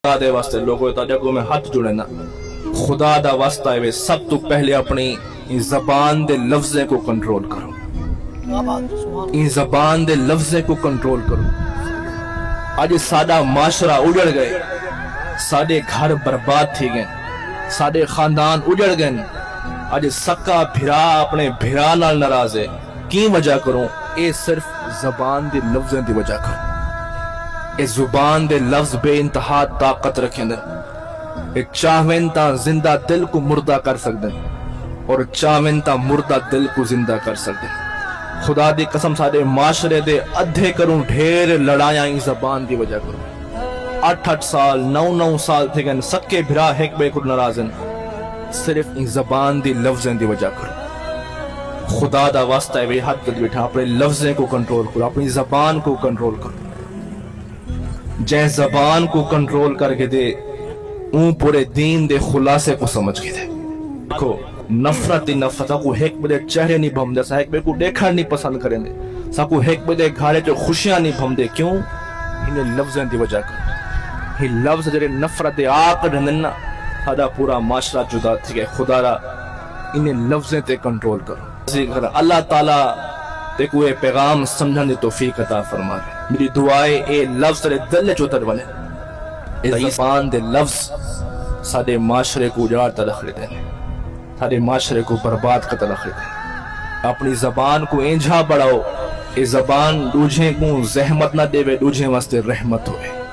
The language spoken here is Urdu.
خدا دے واسطے لوگوں تاجا کو میں ہاتھ جڑے نا خدا دا واسطہ ہے سب تو پہلے اپنی زبان دے لفظیں کو کنٹرول کرو ان زبان دے لفظیں کو کنٹرول کرو آج سادہ معاشرہ اجڑ گئے سادے گھر برباد تھی گئے سادے خاندان اجڑ گئے آج سکا بھرا اپنے بھرا نال ناراض ہے کی وجہ کروں اے صرف زبان دے لفظیں دی وجہ کروں اے زبان دے لفظ بے انتہا طاقت رکھیں دے اے چاہویں تا زندہ دل کو مردہ کر سکتے اور چاہویں تا مردہ دل کو زندہ کر سکتے خدا دی قسم سارے معاشرے دے ادھے کروں ڈھیر لڑائیاں ان زبان دی وجہ کروں 8 سال 9 سال تھے گئے سکے بھرا ایک بے کو ناراضن صرف ان زبان دی لفظیں دی وجہ کروں خدا دا واسطہ ہے ہاتھ کر بیٹھا اپنے لفظیں کو کنٹرول کرو اپنی زبان کو کنٹرول کرو جے زبان کو کنٹرول کر کے دے اون پورے دین دے خلاصے کو سمجھ کے دے دیکھو نفرت کو ایک بڑے چہرے نہیں بھم دے سا ایک بڑے کو دیکھا نہیں پسند کریں دے سا کو ایک بڑے گھارے جو خوشیاں نہیں بھم دے کیوں انہیں لفظیں دی وجہ کر ہی لفظ جڑے نفرت آق رہننا سادہ پورا معاشرہ جدا تھی گئے خدا را انہیں لفظیں تے کنٹرول کرو اللہ تعالیٰ تے کوئی پیغام سمجھن دی توفیق عطا فرما رہے میری دعائے اے لفظ تیرے دل چوتر والے اے زبان دے لفظ سادے معاشرے کو اجاڑ تلخ لیتے ہیں سادے معاشرے کو برباد کا تلخ لیتے ہیں اپنی زبان کو انجھا بڑھاؤ اے زبان دوجھے کو زحمت نہ دے دوجھے واسطے رحمت ہوئے